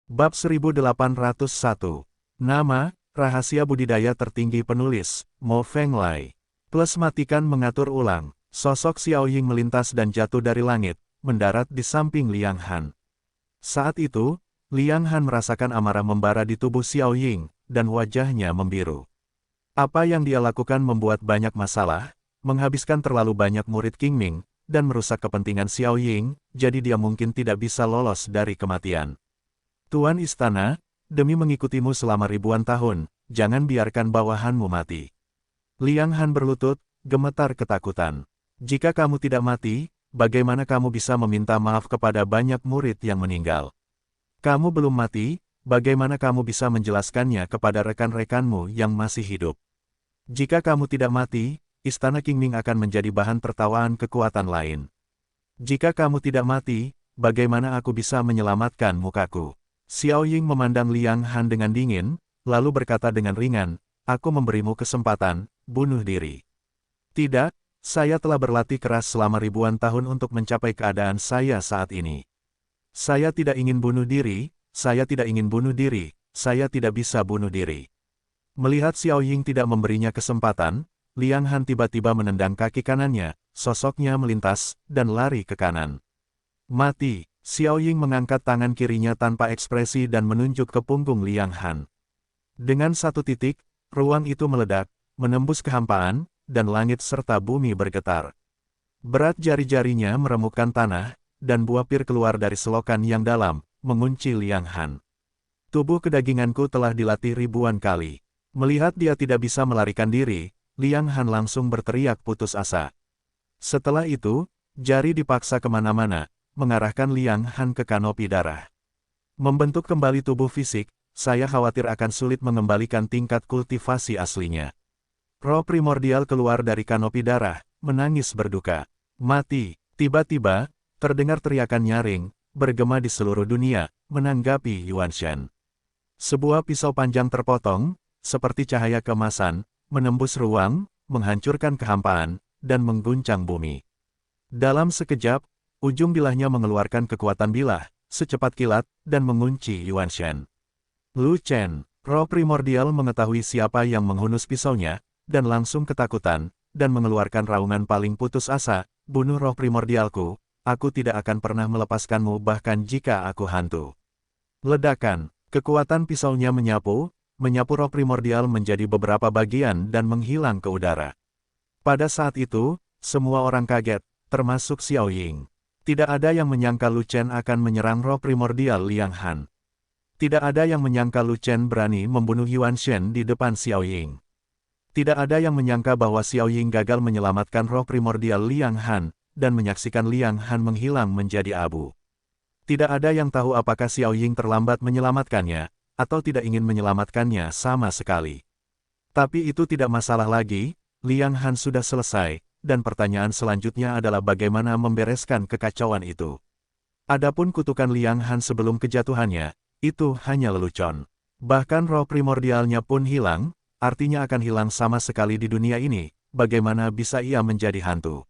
Bab 1801. Nama, rahasia budidaya tertinggi penulis, Mo Fenglai. Plus matikan mengatur ulang, sosok Xiao Ying melintas dan jatuh dari langit, mendarat di samping Liang Han. Saat itu, Liang Han merasakan amarah membara di tubuh Xiao Ying, dan wajahnya membiru. Apa yang dia lakukan membuat banyak masalah, menghabiskan terlalu banyak murid King Ming, dan merusak kepentingan Xiao Ying, jadi dia mungkin tidak bisa lolos dari kematian. Tuan Istana, demi mengikutimu selama ribuan tahun, jangan biarkan bawahanmu mati. Liang Han berlutut, gemetar ketakutan. Jika kamu tidak mati, bagaimana kamu bisa meminta maaf kepada banyak murid yang meninggal? Kamu belum mati, bagaimana kamu bisa menjelaskannya kepada rekan-rekanmu yang masih hidup? Jika kamu tidak mati, Istana King Ming akan menjadi bahan tertawaan kekuatan lain. Jika kamu tidak mati, bagaimana aku bisa menyelamatkan mukaku? Xiao Ying memandang Liang Han dengan dingin, lalu berkata dengan ringan, aku memberimu kesempatan, bunuh diri. Tidak, saya telah berlatih keras selama ribuan tahun untuk mencapai keadaan saya saat ini. Saya tidak ingin bunuh diri, saya tidak ingin bunuh diri, saya tidak bisa bunuh diri. Melihat Xiao Ying tidak memberinya kesempatan, Liang Han tiba-tiba menendang kaki kanannya, sosoknya melintas, dan lari ke kanan. Mati. Xiao Ying mengangkat tangan kirinya tanpa ekspresi dan menunjuk ke punggung Liang Han. Dengan satu titik, ruang itu meledak, menembus kehampaan, dan langit serta bumi bergetar. Berat jari-jarinya meremukkan tanah, dan buah pir keluar dari selokan yang dalam, mengunci Liang Han. Tubuh kedaginganku telah dilatih ribuan kali. Melihat dia tidak bisa melarikan diri, Liang Han langsung berteriak putus asa. Setelah itu, jari dipaksa kemana-mana, mengarahkan Liang Han ke kanopi darah. Membentuk kembali tubuh fisik, saya khawatir akan sulit mengembalikan tingkat kultivasi aslinya. Roh primordial keluar dari kanopi darah, menangis berduka. Mati. Tiba-tiba, terdengar teriakan nyaring, bergema di seluruh dunia, menanggapi Yuan Shen. Sebuah pisau panjang terpotong, seperti cahaya keemasan, menembus ruang, menghancurkan kehampaan, dan mengguncang bumi. Dalam sekejap, ujung bilahnya mengeluarkan kekuatan bilah, secepat kilat, dan mengunci Yuan Shen. Lu Chen, roh primordial mengetahui siapa yang menghunus pisaunya, dan langsung ketakutan, dan mengeluarkan raungan paling putus asa, bunuh roh primordialku, aku tidak akan pernah melepaskanmu bahkan jika aku hantu. Ledakan, kekuatan pisaunya menyapu roh primordial menjadi beberapa bagian dan menghilang ke udara. Pada saat itu, semua orang kaget, termasuk Xiao Ying. Tidak ada yang menyangka Lu Chen akan menyerang roh primordial Liang Han. Tidak ada yang menyangka Lu Chen berani membunuh Yuan Shen di depan Xiao Ying. Tidak ada yang menyangka bahwa Xiao Ying gagal menyelamatkan roh primordial Liang Han, dan menyaksikan Liang Han menghilang menjadi abu. Tidak ada yang tahu apakah Xiao Ying terlambat menyelamatkannya, atau tidak ingin menyelamatkannya sama sekali. Tapi itu tidak masalah lagi, Liang Han sudah selesai. Dan pertanyaan selanjutnya adalah bagaimana membereskan kekacauan itu. Adapun kutukan Liang Han sebelum kejatuhannya, itu hanya lelucon. Bahkan roh primordialnya pun hilang, artinya akan hilang sama sekali di dunia ini, bagaimana bisa ia menjadi hantu?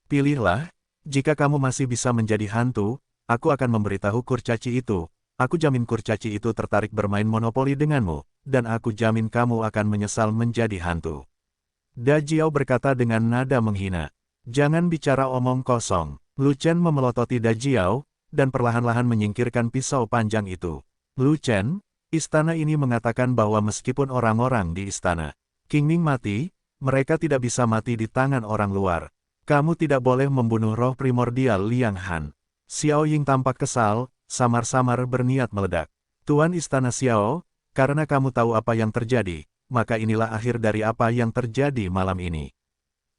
Pilihlah, jika kamu masih bisa menjadi hantu, aku akan memberitahu kurcaci itu, aku jamin kurcaci itu tertarik bermain monopoli denganmu, dan aku jamin kamu akan menyesal menjadi hantu. Da Jiao berkata dengan nada menghina. Jangan bicara omong kosong. Lu Chen memelototi Da Jiao, dan perlahan-lahan menyingkirkan pisau panjang itu. Lu Chen, istana ini mengatakan bahwa meskipun orang-orang di istana King Ming mati, mereka tidak bisa mati di tangan orang luar. Kamu tidak boleh membunuh roh primordial Liang Han. Xiao Ying tampak kesal, samar-samar berniat meledak. Tuan Istana Xiao, karena kamu tahu apa yang terjadi, maka inilah akhir dari apa yang terjadi malam ini.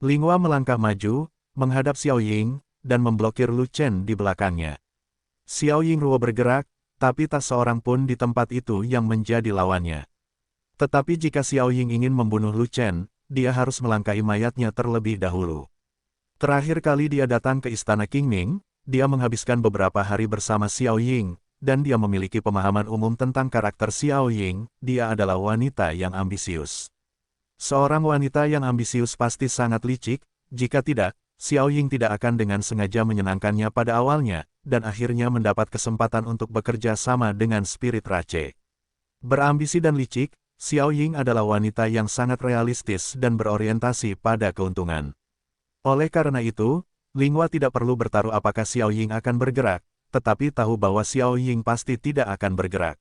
Linghua melangkah maju, menghadap Xiao Ying, dan memblokir Lu Chen di belakangnya. Xiao Ying ruwo bergerak, tapi tak seorang pun di tempat itu yang menjadi lawannya. Tetapi jika Xiao Ying ingin membunuh Lu Chen, dia harus melangkahi mayatnya terlebih dahulu. Terakhir kali dia datang ke istana King Ming, dia menghabiskan beberapa hari bersama Xiao Ying, dan dia memiliki pemahaman umum tentang karakter Xiao Ying, dia adalah wanita yang ambisius. Seorang wanita yang ambisius pasti sangat licik, jika tidak, Xiao Ying tidak akan dengan sengaja menyenangkannya pada awalnya, dan akhirnya mendapat kesempatan untuk bekerja sama dengan Spirit Rache. Berambisi dan licik, Xiao Ying adalah wanita yang sangat realistis dan berorientasi pada keuntungan. Oleh karena itu, Linghua tidak perlu bertaruh apakah Xiao Ying akan bergerak, tetapi tahu bahwa Xiao Ying pasti tidak akan bergerak.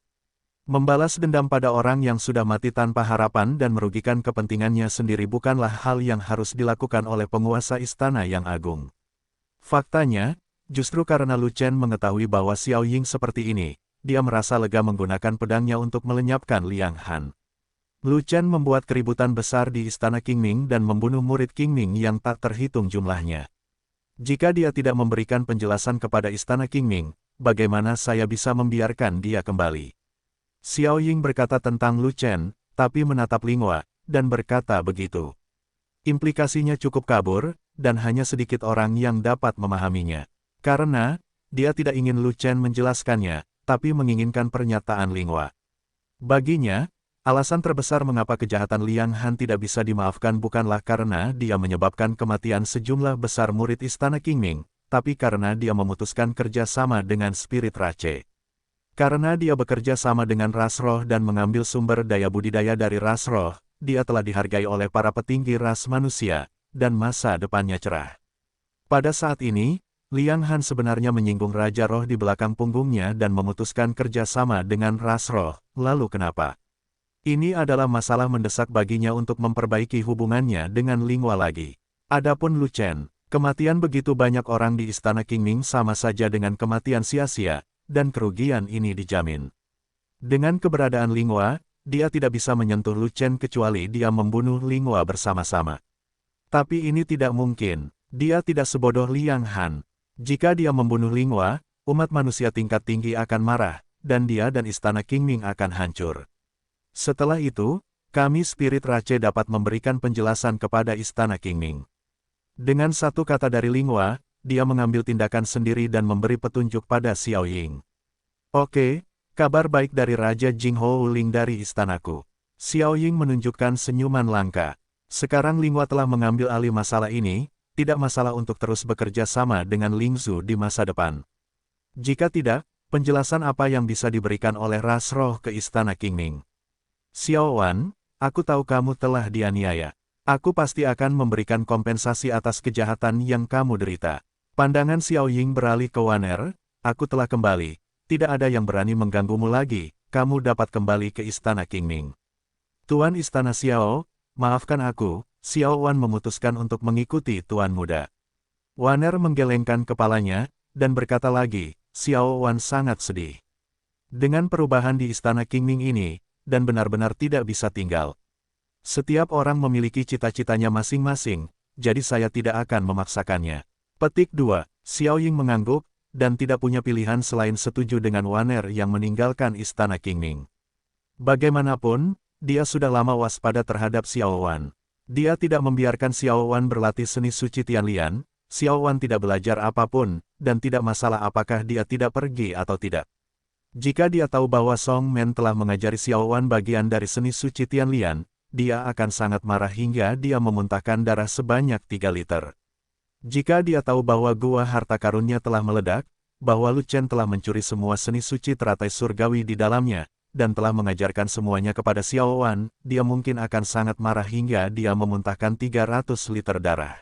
Membalas dendam pada orang yang sudah mati tanpa harapan dan merugikan kepentingannya sendiri bukanlah hal yang harus dilakukan oleh penguasa istana yang agung. Faktanya, justru karena Lu Chen mengetahui bahwa Xiao Ying seperti ini, dia merasa lega menggunakan pedangnya untuk melenyapkan Liang Han. Lu Chen membuat keributan besar di istana Qingming dan membunuh murid Qingming yang tak terhitung jumlahnya. Jika dia tidak memberikan penjelasan kepada istana Qingming, bagaimana saya bisa membiarkan dia kembali? Xiao Ying berkata tentang Lu Chen, tapi menatap Linghua, dan berkata begitu. Implikasinya cukup kabur, dan hanya sedikit orang yang dapat memahaminya. Karena, dia tidak ingin Lu Chen menjelaskannya, tapi menginginkan pernyataan Linghua. Baginya, alasan terbesar mengapa kejahatan Liang Han tidak bisa dimaafkan bukanlah karena dia menyebabkan kematian sejumlah besar murid istana Qingming, tapi karena dia memutuskan kerja sama dengan Spirit Rache. Karena dia bekerja sama dengan ras roh dan mengambil sumber daya budidaya dari ras roh, dia telah dihargai oleh para petinggi ras manusia, dan masa depannya cerah. Pada saat ini, Liang Han sebenarnya menyinggung Raja Roh di belakang punggungnya dan memutuskan kerja sama dengan ras roh, lalu kenapa? Ini adalah masalah mendesak baginya untuk memperbaiki hubungannya dengan Linghua lagi. Adapun Lu Chen, kematian begitu banyak orang di istana Qingming sama saja dengan kematian sia-sia, dan kerugian ini dijamin. Dengan keberadaan Linghua, dia tidak bisa menyentuh Lu Chen kecuali dia membunuh Linghua bersama-sama. Tapi ini tidak mungkin, dia tidak sebodoh Liang Han. Jika dia membunuh Linghua, umat manusia tingkat tinggi akan marah, dan dia dan istana Qingming akan hancur. Setelah itu, kami Spirit Rache dapat memberikan penjelasan kepada istana Qingming. Dengan satu kata dari Linghua, dia mengambil tindakan sendiri dan memberi petunjuk pada Xiao Ying. Oke, kabar baik dari Raja Jingho Wuling dari istanaku. Xiao Ying menunjukkan senyuman langka. Sekarang Linghua telah mengambil alih masalah ini, tidak masalah untuk terus bekerja sama dengan Ling Zhu di masa depan. Jika tidak, penjelasan apa yang bisa diberikan oleh ras roh ke istana Qingming? Xiao Wan, aku tahu kamu telah dianiaya. Aku pasti akan memberikan kompensasi atas kejahatan yang kamu derita. Pandangan Xiao Ying beralih ke Waner, aku telah kembali, tidak ada yang berani mengganggumu lagi, kamu dapat kembali ke istana Qingming. Tuan Istana Xiao, maafkan aku, Xiao Wan memutuskan untuk mengikuti Tuan Muda. Waner menggelengkan kepalanya, dan berkata lagi, Xiao Wan sangat sedih. Dengan perubahan di istana Qingming ini, dan benar-benar tidak bisa tinggal. Setiap orang memiliki cita-citanya masing-masing, jadi saya tidak akan memaksakannya. Petik 2, Xiao Ying mengangguk, dan tidak punya pilihan selain setuju dengan Waner yang meninggalkan istana Qingming. Bagaimanapun, dia sudah lama waspada terhadap Xiao Wan. Dia tidak membiarkan Xiao Wan berlatih seni suci Tianlian, Xiao Wan tidak belajar apapun, dan tidak masalah apakah dia tidak pergi atau tidak. Jika dia tahu bahwa Song Men telah mengajari Xiao Wan bagian dari seni suci Tianlian, dia akan sangat marah hingga dia memuntahkan darah sebanyak 3 liter. Jika dia tahu bahwa gua harta karunnya telah meledak, bahwa Lu Chen telah mencuri semua seni suci teratai surgawi di dalamnya, dan telah mengajarkan semuanya kepada Xiao Wan, dia mungkin akan sangat marah hingga dia memuntahkan 300 liter darah.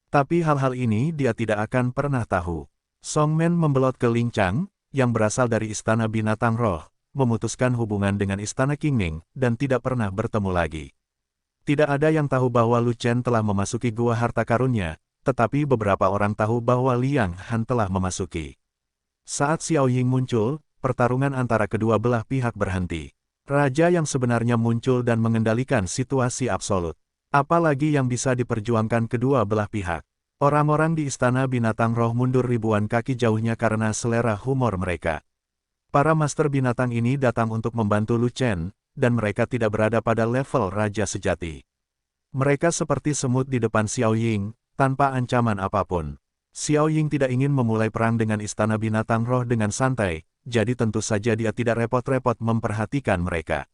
Tapi hal-hal ini dia tidak akan pernah tahu. Song Men membelot ke Ling Chang, yang berasal dari Istana Binatang Roh, memutuskan hubungan dengan Istana Qingming, dan tidak pernah bertemu lagi. Tidak ada yang tahu bahwa Lu Chen telah memasuki gua harta karunnya, tetapi beberapa orang tahu bahwa Liang Han telah memasuki. Saat Xiao Ying muncul, pertarungan antara kedua belah pihak berhenti. Raja yang sebenarnya muncul dan mengendalikan situasi absolut. Apalagi yang bisa diperjuangkan kedua belah pihak. Orang-orang di Istana Binatang Roh mundur ribuan kaki jauhnya karena selera humor mereka. Para master binatang ini datang untuk membantu Lu Chen, dan mereka tidak berada pada level raja sejati. Mereka seperti semut di depan Xiao Ying, tanpa ancaman apapun. Xiao Ying tidak ingin memulai perang dengan Istana Binatang Roh dengan santai, jadi tentu saja dia tidak repot-repot memperhatikan mereka.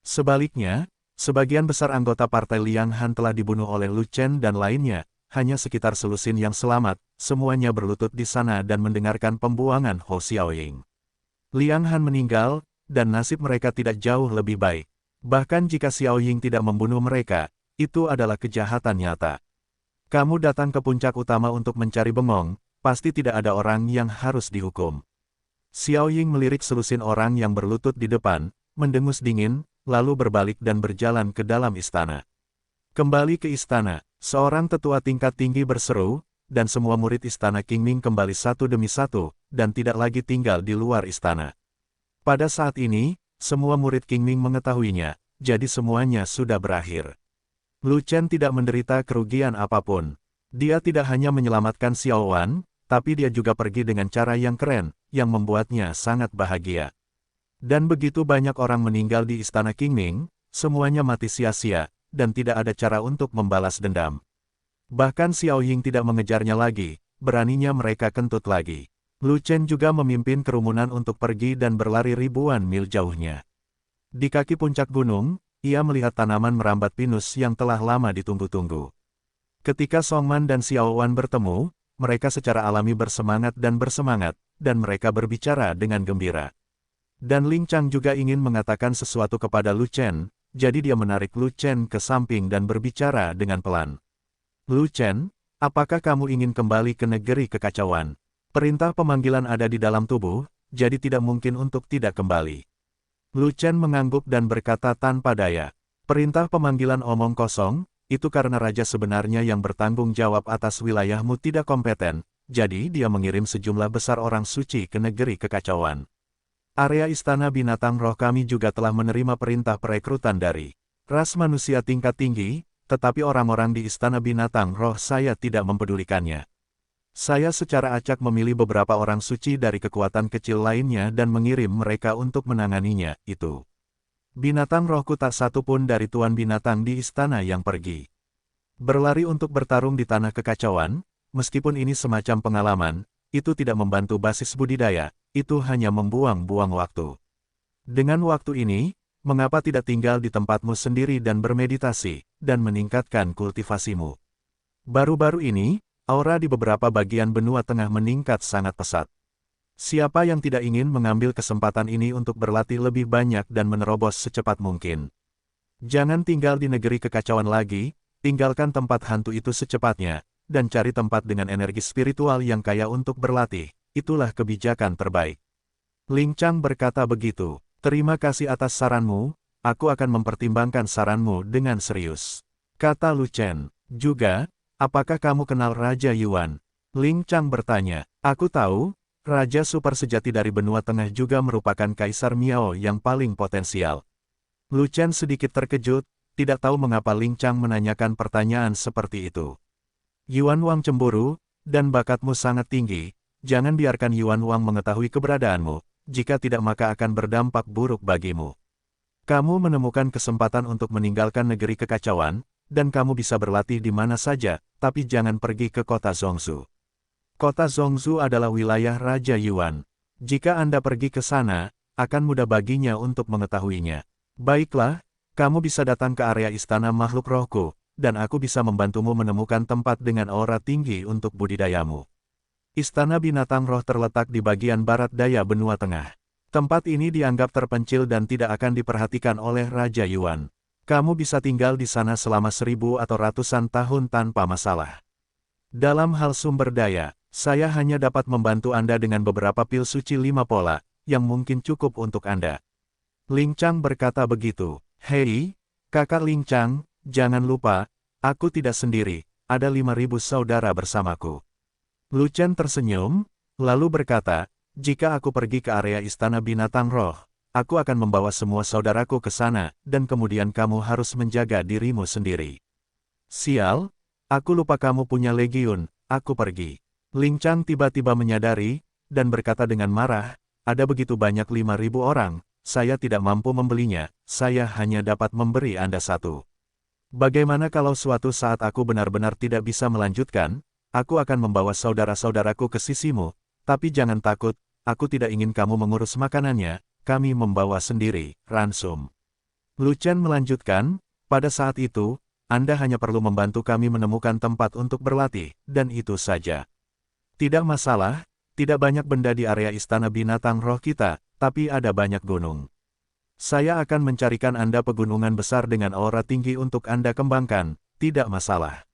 Sebaliknya, sebagian besar anggota partai Liang Han telah dibunuh oleh Lu Chen dan lainnya, hanya sekitar selusin yang selamat, semuanya berlutut di sana dan mendengarkan pembuangan Hou Xiaoying. Liang Han meninggal, dan nasib mereka tidak jauh lebih baik. Bahkan jika Xiaoying tidak membunuh mereka, itu adalah kejahatan nyata. Kamu datang ke puncak utama untuk mencari bengong, pasti tidak ada orang yang harus dihukum. Xiaoying melirik selusin orang yang berlutut di depan, mendengus dingin, lalu berbalik dan berjalan ke dalam istana. Kembali ke istana, seorang tetua tingkat tinggi berseru, dan semua murid istana Qingming kembali satu demi satu, dan tidak lagi tinggal di luar istana. Pada saat ini, semua murid Qingming mengetahuinya, jadi semuanya sudah berakhir. Lu Chen tidak menderita kerugian apapun. Dia tidak hanya menyelamatkan Xiao Wan, tapi dia juga pergi dengan cara yang keren, yang membuatnya sangat bahagia. Dan begitu banyak orang meninggal di istana Qingming, semuanya mati sia-sia, dan tidak ada cara untuk membalas dendam. Bahkan Xiaoying tidak mengejarnya lagi, beraninya mereka kentut lagi. Lu Chen juga memimpin kerumunan untuk pergi dan berlari ribuan mil jauhnya. Di kaki puncak gunung, ia melihat tanaman merambat pinus yang telah lama ditunggu-tunggu. Ketika Songman dan Xiao Wan bertemu, mereka secara alami bersemangat, dan mereka berbicara dengan gembira. Dan Ling Chang juga ingin mengatakan sesuatu kepada Lu Chen, jadi dia menarik Lu Chen ke samping dan berbicara dengan pelan. Lu Chen, apakah kamu ingin kembali ke negeri kekacauan? Perintah pemanggilan ada di dalam tubuh, jadi tidak mungkin untuk tidak kembali. Lu Chen mengangguk dan berkata tanpa daya. Perintah pemanggilan omong kosong, itu karena raja sebenarnya yang bertanggung jawab atas wilayahmu tidak kompeten, jadi dia mengirim sejumlah besar orang suci ke negeri kekacauan. Area istana binatang roh kami juga telah menerima perintah perekrutan dari ras manusia tingkat tinggi, tetapi orang-orang di istana binatang roh saya tidak mempedulikannya. Saya secara acak memilih beberapa orang suci dari kekuatan kecil lainnya dan mengirim mereka untuk menanganinya, itu. Binatang rohku tak satu pun dari tuan binatang di istana yang pergi. Berlari untuk bertarung di tanah kekacauan, meskipun ini semacam pengalaman, itu tidak membantu basis budidaya, itu hanya membuang-buang waktu. Dengan waktu ini, mengapa tidak tinggal di tempatmu sendiri dan bermeditasi, dan meningkatkan kultivasimu? Baru-baru ini, aura di beberapa bagian benua tengah meningkat sangat pesat. Siapa yang tidak ingin mengambil kesempatan ini untuk berlatih lebih banyak dan menerobos secepat mungkin? Jangan tinggal di negeri kekacauan lagi, tinggalkan tempat hantu itu secepatnya, dan cari tempat dengan energi spiritual yang kaya untuk berlatih, itulah kebijakan terbaik. Ling Chang berkata begitu, terima kasih atas saranmu, aku akan mempertimbangkan saranmu dengan serius. Kata Lu Chen, juga, apakah kamu kenal Raja Yuan? Ling Chang bertanya, aku tahu, Raja super sejati dari benua tengah juga merupakan Kaisar Miao yang paling potensial. Lu Chen sedikit terkejut, tidak tahu mengapa Ling Chang menanyakan pertanyaan seperti itu. Yuan Wang cemburu, dan bakatmu sangat tinggi, jangan biarkan Yuan Wang mengetahui keberadaanmu, jika tidak maka akan berdampak buruk bagimu. Kamu menemukan kesempatan untuk meninggalkan negeri kekacauan, dan kamu bisa berlatih di mana saja, tapi jangan pergi ke kota Zhongzhou. Kota Zhongzhou adalah wilayah Raja Yuan. Jika Anda pergi ke sana, akan mudah baginya untuk mengetahuinya. Baiklah, kamu bisa datang ke area istana makhluk rohku, dan aku bisa membantumu menemukan tempat dengan aura tinggi untuk budidayamu. Istana binatang roh terletak di bagian barat daya benua tengah. Tempat ini dianggap terpencil dan tidak akan diperhatikan oleh Raja Yuan. Kamu bisa tinggal di sana selama 1000 atau ratusan tahun tanpa masalah. Dalam hal sumber daya, saya hanya dapat membantu Anda dengan beberapa pil suci 5 pola, yang mungkin cukup untuk Anda. Ling Chang berkata begitu. Hei, kakak Ling Chang, jangan lupa, aku tidak sendiri, ada 5.000 saudara bersamaku. Lu Chen tersenyum, lalu berkata, jika aku pergi ke area istana binatang roh, aku akan membawa semua saudaraku ke sana, dan kemudian kamu harus menjaga dirimu sendiri. Sial, aku lupa kamu punya legiun, aku pergi. Ling Chang tiba-tiba menyadari, dan berkata dengan marah, ada begitu banyak 5.000 orang, saya tidak mampu membelinya, saya hanya dapat memberi Anda satu. Bagaimana kalau suatu saat aku benar-benar tidak bisa melanjutkan, aku akan membawa saudara-saudaraku ke sisimu, tapi jangan takut, aku tidak ingin kamu mengurus makanannya, kami membawa sendiri, ransum. Lu Chen melanjutkan, pada saat itu, Anda hanya perlu membantu kami menemukan tempat untuk berlatih, dan itu saja. Tidak masalah, tidak banyak benda di area istana binatang roh kita, tapi ada banyak gunung. Saya akan mencarikan Anda pegunungan besar dengan aura tinggi untuk Anda kembangkan, tidak masalah.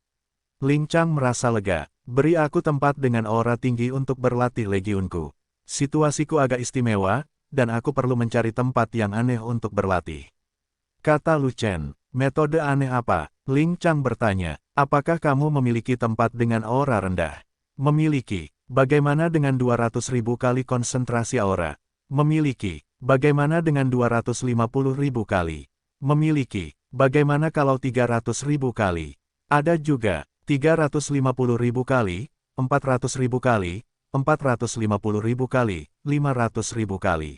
Ling Chang merasa lega, beri aku tempat dengan aura tinggi untuk berlatih legiunku. Situasiku agak istimewa, dan aku perlu mencari tempat yang aneh untuk berlatih. Kata Lu Chen, metode aneh apa? Ling Chang bertanya, apakah kamu memiliki tempat dengan aura rendah? Memiliki. Bagaimana dengan 200.000 kali konsentrasi aura? Memiliki. Bagaimana dengan 250.000 kali? Memiliki. Bagaimana kalau 300.000 kali? Ada juga. 350.000 kali, 400.000 kali, 450.000 kali, 500.000 kali.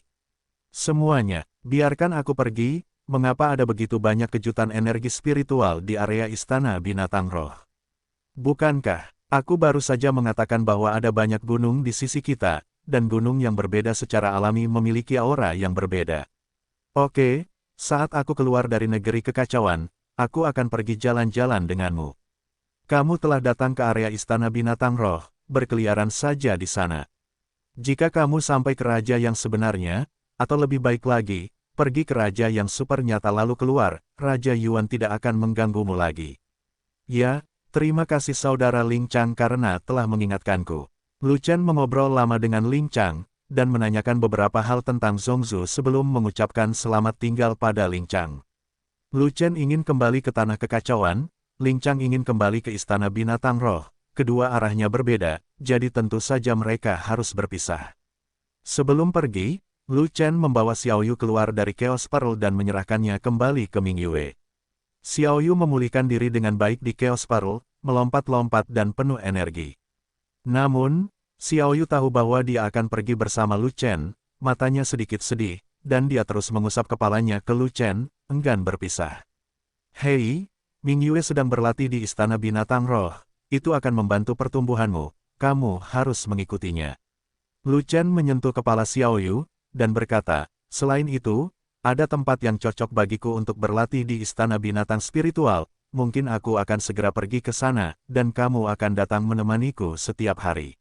Semuanya, biarkan aku pergi, mengapa ada begitu banyak kejutan energi spiritual di area istana binatang roh? Bukankah, aku baru saja mengatakan bahwa ada banyak gunung di sisi kita, dan gunung yang berbeda secara alami memiliki aura yang berbeda. Oke, saat aku keluar dari negeri kekacauan, aku akan pergi jalan-jalan denganmu. Kamu telah datang ke area istana binatang roh, berkeliaran saja di sana. Jika kamu sampai ke raja yang sebenarnya, atau lebih baik lagi, pergi ke raja yang super nyata lalu keluar, Raja Yuan tidak akan mengganggumu lagi. Ya, terima kasih saudara Ling Chang karena telah mengingatkanku. Lu Chen mengobrol lama dengan Ling Chang, dan menanyakan beberapa hal tentang Zhongzhou sebelum mengucapkan selamat tinggal pada Ling Chang. Lu Chen ingin kembali ke tanah kekacauan, Ling Chang ingin kembali ke istana binatang roh, kedua arahnya berbeda, jadi tentu saja mereka harus berpisah. Sebelum pergi, Lu Chen membawa Xiao Yu keluar dari Chaos Pearl dan menyerahkannya kembali ke Ming Yue. Xiao Yu memulihkan diri dengan baik di Chaos Pearl, melompat-lompat dan penuh energi. Namun, Xiao Yu tahu bahwa dia akan pergi bersama Lu Chen, matanya sedikit sedih, dan dia terus mengusap kepalanya ke Lu Chen, enggan berpisah. Hei, Ming Yue sedang berlatih di istana binatang roh, itu akan membantu pertumbuhanmu, kamu harus mengikutinya. Lu Chen menyentuh kepala Xiao Yu, dan berkata, selain itu, ada tempat yang cocok bagiku untuk berlatih di istana binatang spiritual, mungkin aku akan segera pergi ke sana, dan kamu akan datang menemaniku setiap hari.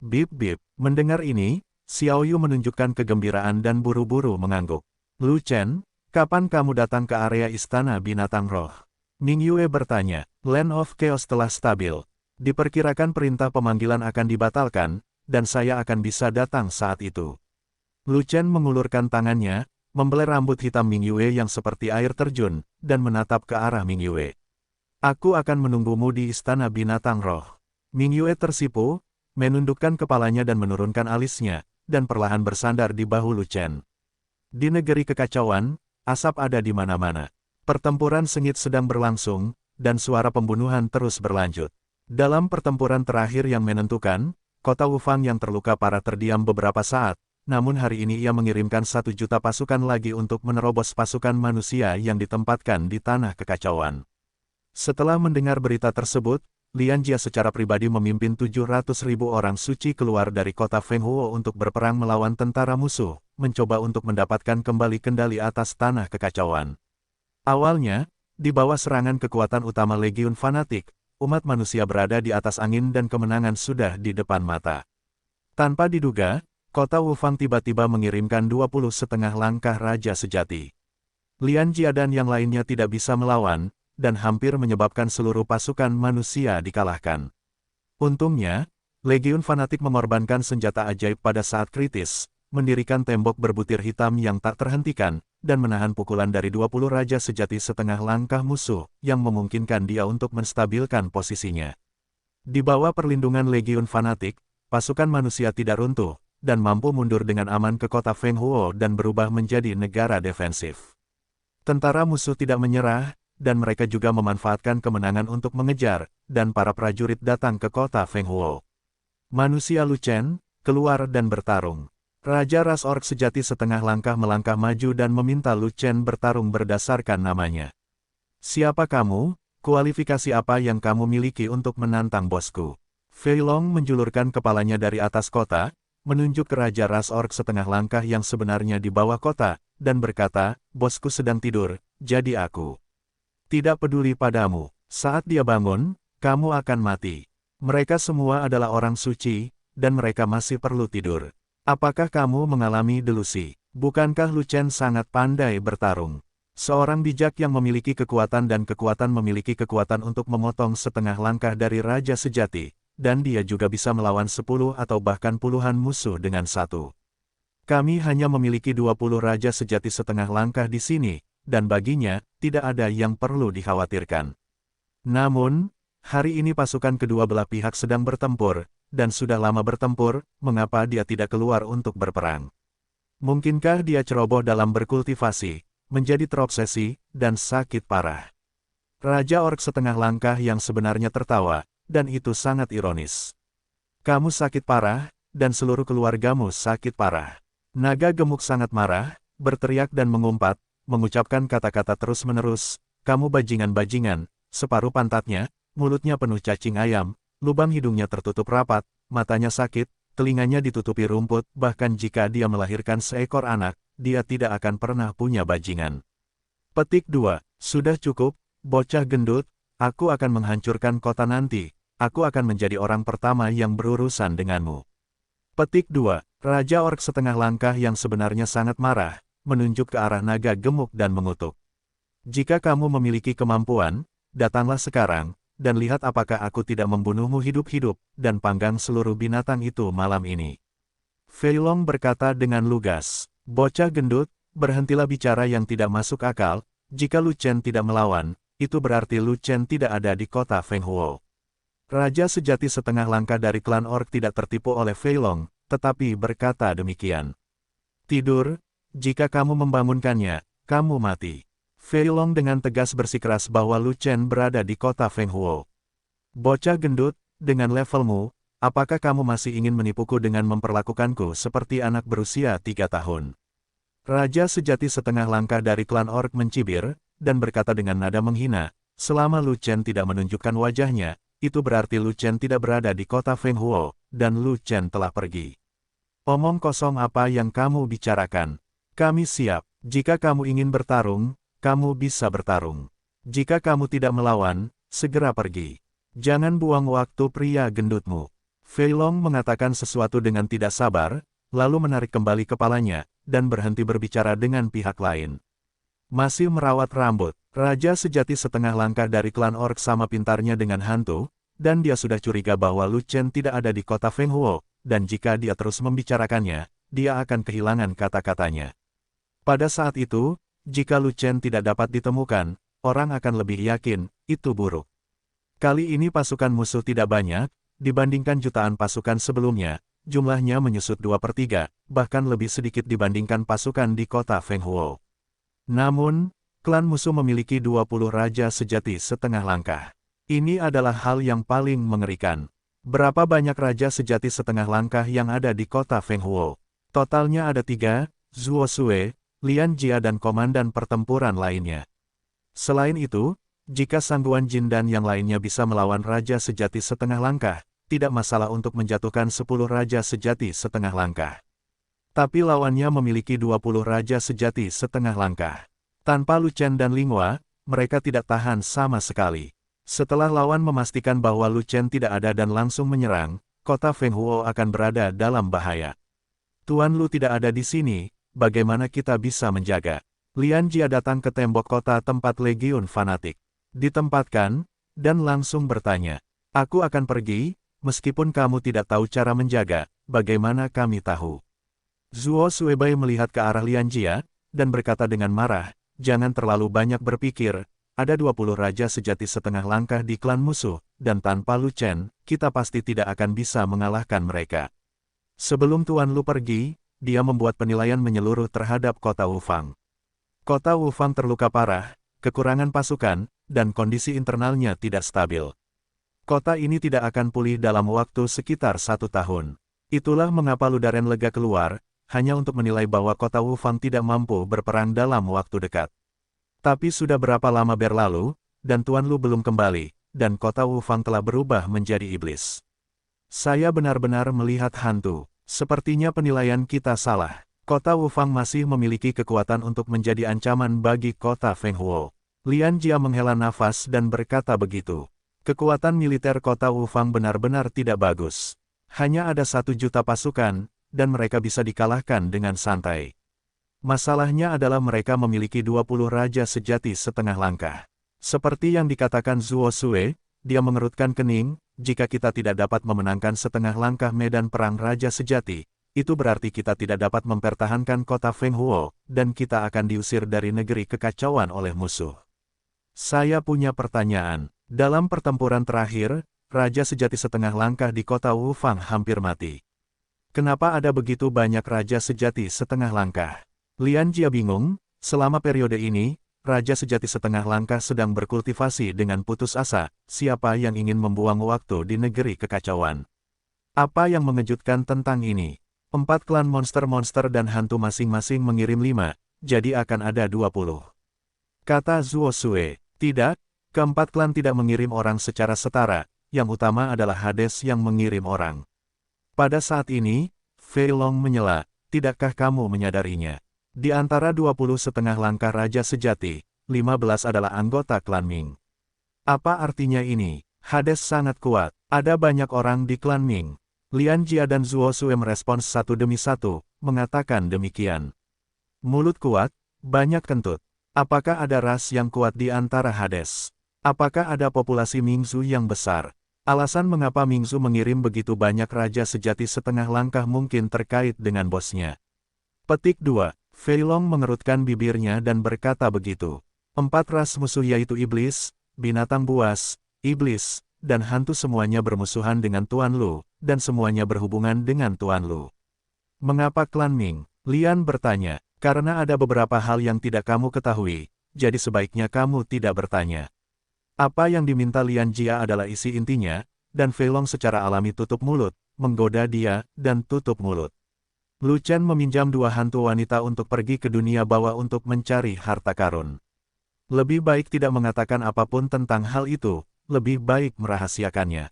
Bip bip, mendengar ini, Xiao Yu menunjukkan kegembiraan dan buru-buru mengangguk. Lu Chen, kapan kamu datang ke area istana binatang roh? Ming Yue bertanya, Land of Chaos telah stabil. Diperkirakan perintah pemanggilan akan dibatalkan, dan saya akan bisa datang saat itu. Lu Chen mengulurkan tangannya, membelai rambut hitam Ming Yue yang seperti air terjun, dan menatap ke arah Ming Yue. Aku akan menunggumu di istana binatang roh. Ming Yue tersipu, menundukkan kepalanya dan menurunkan alisnya, dan perlahan bersandar di bahu Lu Chen. Di negeri kekacauan, asap ada di mana-mana. Pertempuran sengit sedang berlangsung, dan suara pembunuhan terus berlanjut. Dalam pertempuran terakhir yang menentukan, kota Wufang yang terluka parah terdiam beberapa saat, namun hari ini ia mengirimkan 1 juta pasukan lagi untuk menerobos pasukan manusia yang ditempatkan di tanah kekacauan. Setelah mendengar berita tersebut, Lian Jia secara pribadi memimpin 700.000 orang suci keluar dari kota Fenghuo untuk berperang melawan tentara musuh, mencoba untuk mendapatkan kembali kendali atas tanah kekacauan. Awalnya, di bawah serangan kekuatan utama Legiun Fanatik, umat manusia berada di atas angin dan kemenangan sudah di depan mata. Tanpa diduga, kota Wufang tiba-tiba mengirimkan 20 setengah langkah raja sejati. Lian Jia dan yang lainnya tidak bisa melawan, dan hampir menyebabkan seluruh pasukan manusia dikalahkan. Untungnya, Legiun Fanatik mengorbankan senjata ajaib pada saat kritis, mendirikan tembok berbutir hitam yang tak terhentikan, dan menahan pukulan dari 20 raja sejati setengah langkah musuh, yang memungkinkan dia untuk menstabilkan posisinya. Di bawah perlindungan Legiun Fanatik, pasukan manusia tidak runtuh, dan mampu mundur dengan aman ke kota Fenghuo dan berubah menjadi negara defensif. Tentara musuh tidak menyerah, dan mereka juga memanfaatkan kemenangan untuk mengejar, dan para prajurit datang ke kota Fenghuo. Manusia Lu Chen, keluar dan bertarung. Raja ras orc sejati setengah langkah melangkah maju dan meminta Lu Chen bertarung berdasarkan namanya. Siapa kamu? Kualifikasi apa yang kamu miliki untuk menantang bosku? Fei Long menjulurkan kepalanya dari atas kota, menunjuk ke Raja ras orc setengah langkah yang sebenarnya di bawah kota, dan berkata, bosku sedang tidur, jadi aku Tidak peduli padamu. Saat dia bangun, kamu akan mati. Mereka semua adalah orang suci, dan mereka masih perlu tidur. Apakah kamu mengalami delusi? Bukankah Lu Chen sangat pandai bertarung? Seorang bijak yang memiliki kekuatan dan kekuatan memiliki kekuatan untuk memotong setengah langkah dari Raja Sejati, dan dia juga bisa melawan 10 atau bahkan puluhan musuh dengan satu. Kami hanya memiliki 20 Raja Sejati setengah langkah di sini, dan baginya, tidak ada yang perlu dikhawatirkan. Namun, hari ini pasukan kedua belah pihak sedang bertempur, dan sudah lama bertempur, mengapa dia tidak keluar untuk berperang? Mungkinkah dia ceroboh dalam berkultivasi, menjadi terobsesi, dan sakit parah? Raja Orc setengah langkah yang sebenarnya tertawa, dan itu sangat ironis. Kamu sakit parah, dan seluruh keluargamu sakit parah. Naga gemuk sangat marah, berteriak dan mengumpat, mengucapkan kata-kata terus-menerus, kamu bajingan-bajingan, separuh pantatnya, mulutnya penuh cacing ayam, lubang hidungnya tertutup rapat, matanya sakit, telinganya ditutupi rumput, bahkan jika dia melahirkan seekor anak, dia tidak akan pernah punya bajingan. Petik 2. Sudah cukup, bocah gendut, aku akan menghancurkan kota nanti, aku akan menjadi orang pertama yang berurusan denganmu. Petik 2. Raja Orc setengah langkah yang sebenarnya sangat marah, menunjuk ke arah naga gemuk dan mengutuk. Jika kamu memiliki kemampuan, datanglah sekarang, dan lihat apakah aku tidak membunuhmu hidup-hidup, dan panggang seluruh binatang itu malam ini. Fei Long berkata dengan lugas, bocah gendut, berhentilah bicara yang tidak masuk akal, jika Lu Chen tidak melawan, itu berarti Lu Chen tidak ada di kota Fenghuo. Raja sejati setengah langkah dari klan Orc tidak tertipu oleh Fei Long, tetapi berkata demikian. Tidur, jika kamu membangunkannya, kamu mati. Fei Long dengan tegas bersikeras bahwa Lu Chen berada di kota Fenghuo. Bocah gendut, dengan levelmu, apakah kamu masih ingin menipuku dengan memperlakukanku seperti anak berusia 3 tahun? Raja sejati setengah langkah dari klan Orc mencibir, dan berkata dengan nada menghina, selama Lu Chen tidak menunjukkan wajahnya, itu berarti Lu Chen tidak berada di kota Fenghuo, dan Lu Chen telah pergi. Omong kosong apa yang kamu bicarakan? Kami siap. Jika kamu ingin bertarung, kamu bisa bertarung. Jika kamu tidak melawan, segera pergi. Jangan buang waktu pria gendutmu. Fei Long mengatakan sesuatu dengan tidak sabar, lalu menarik kembali kepalanya, dan berhenti berbicara dengan pihak lain. Masih merawat rambut, Raja sejati setengah langkah dari klan Orc sama pintarnya dengan hantu, dan dia sudah curiga bahwa Lu Chen tidak ada di kota Fenghuo, dan jika dia terus membicarakannya, dia akan kehilangan kata-katanya. Pada saat itu, jika Lu Chen tidak dapat ditemukan, orang akan lebih yakin, itu buruk. Kali ini pasukan musuh tidak banyak, dibandingkan jutaan pasukan sebelumnya, jumlahnya menyusut 2/3, bahkan lebih sedikit dibandingkan pasukan di kota Fenghuo. Namun, klan musuh memiliki 20 raja sejati setengah langkah. Ini adalah hal yang paling mengerikan. Berapa banyak raja sejati setengah langkah yang ada di kota Fenghuo? Totalnya ada 3, Zuo Sue, Lian Jia dan komandan pertempuran lainnya. Selain itu, jika Sangguan Jin dan yang lainnya bisa melawan raja sejati setengah langkah, tidak masalah untuk menjatuhkan 10 raja sejati setengah langkah. Tapi lawannya memiliki 20 raja sejati setengah langkah. Tanpa Lu Chen dan Linghua, mereka tidak tahan sama sekali. Setelah lawan memastikan bahwa Lu Chen tidak ada dan langsung menyerang, kota Fenghuo akan berada dalam bahaya. Tuan Lu tidak ada di sini, bagaimana kita bisa menjaga? Lian Jia datang ke tembok kota tempat legiun fanatik. Ditempatkan, dan langsung bertanya. Aku akan pergi, meskipun kamu tidak tahu cara menjaga, bagaimana kami tahu? Zuo Suebai melihat ke arah Lian Jia, dan berkata dengan marah, jangan terlalu banyak berpikir, ada 20 raja sejati setengah langkah di klan musuh, dan tanpa Lu Chen, kita pasti tidak akan bisa mengalahkan mereka. Sebelum Tuan Lu pergi, dia membuat penilaian menyeluruh terhadap kota Wufang. Kota Wufang terluka parah, kekurangan pasukan, dan kondisi internalnya tidak stabil. Kota ini tidak akan pulih dalam waktu sekitar 1 tahun. Itulah mengapa Ludaren lega keluar, hanya untuk menilai bahwa kota Wufang tidak mampu berperang dalam waktu dekat. Tapi sudah berapa lama berlalu, dan Tuan Lu belum kembali, dan kota Wufang telah berubah menjadi iblis. Saya benar-benar melihat hantu. Sepertinya penilaian kita salah. Kota Wufang masih memiliki kekuatan untuk menjadi ancaman bagi kota Fenghuo. Lian Jia menghela nafas dan berkata begitu. Kekuatan militer kota Wufang benar-benar tidak bagus. Hanya ada 1 juta pasukan, dan mereka bisa dikalahkan dengan santai. Masalahnya adalah mereka memiliki 20 raja sejati setengah langkah. Seperti yang dikatakan Zuo Sue, dia mengerutkan kening, jika kita tidak dapat memenangkan setengah langkah medan perang raja sejati, itu berarti kita tidak dapat mempertahankan kota Fenghuo, dan kita akan diusir dari negeri kekacauan oleh musuh. Saya punya pertanyaan. Dalam pertempuran terakhir, raja sejati setengah langkah di kota Wufang hampir mati. Kenapa ada begitu banyak raja sejati setengah langkah? Lian Jia bingung, selama periode ini, raja sejati setengah langkah sedang berkultivasi dengan putus asa, siapa yang ingin membuang waktu di negeri kekacauan. Apa yang mengejutkan tentang ini? 4 klan monster-monster dan hantu masing-masing mengirim 5, jadi akan ada 20. Kata Zuo Sue, tidak, keempat klan tidak mengirim orang secara setara, yang utama adalah Hades yang mengirim orang. Pada saat ini, Fei Long menyela, tidakkah kamu menyadarinya? Di antara 20 setengah langkah raja sejati, 15 adalah anggota klan Ming. Apa artinya ini? Hades sangat kuat, ada banyak orang di klan Ming. Lian Jia dan Zuo Sue merespons satu demi satu, mengatakan demikian. Mulut kuat, banyak kentut. Apakah ada ras yang kuat di antara Hades? Apakah ada populasi Mingzu yang besar? Alasan mengapa Mingzu mengirim begitu banyak raja sejati setengah langkah mungkin terkait dengan bosnya. Petik 2. Fei Long mengerutkan bibirnya dan berkata begitu. 4 ras musuh yaitu iblis, binatang buas, iblis, dan hantu semuanya bermusuhan dengan Tuan Lu, dan semuanya berhubungan dengan Tuan Lu. Mengapa klan Ming? Lian bertanya, karena ada beberapa hal yang tidak kamu ketahui, jadi sebaiknya kamu tidak bertanya. Apa yang diminta Lian Jia adalah isi intinya, dan Fei Long secara alami tutup mulut, menggoda dia, dan tutup mulut. Lu Chen meminjam 2 hantu wanita untuk pergi ke dunia bawah untuk mencari harta karun. Lebih baik tidak mengatakan apapun tentang hal itu, lebih baik merahasiakannya.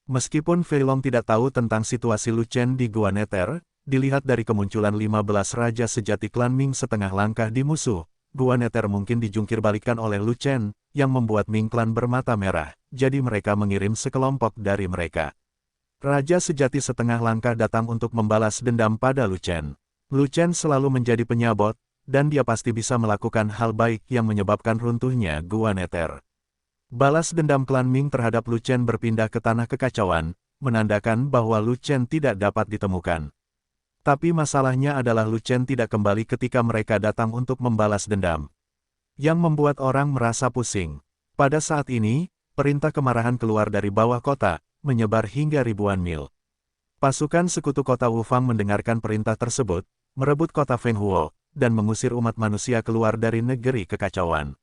Meskipun Fei Long tidak tahu tentang situasi Lu Chen di Gua Nether, dilihat dari kemunculan 15 raja sejati klan Ming setengah langkah di musuh, Gua Nether mungkin dijungkir balikan oleh Lu Chen, yang membuat Ming klan bermata merah, jadi mereka mengirim sekelompok dari mereka. Raja sejati setengah langkah datang untuk membalas dendam pada Lu Chen. Lu Chen selalu menjadi penyabot, dan dia pasti bisa melakukan hal baik yang menyebabkan runtuhnya Gua Nether. Balas dendam klan Ming terhadap Lu Chen berpindah ke tanah kekacauan, menandakan bahwa Lu Chen tidak dapat ditemukan. Tapi masalahnya adalah Lu Chen tidak kembali ketika mereka datang untuk membalas dendam. Yang membuat orang merasa pusing. Pada saat ini, perintah kemarahan keluar dari bawah kota, menyebar hingga ribuan mil. Pasukan sekutu kota Wufang mendengarkan perintah tersebut, merebut kota Fenghuo, dan mengusir umat manusia keluar dari negeri kekacauan.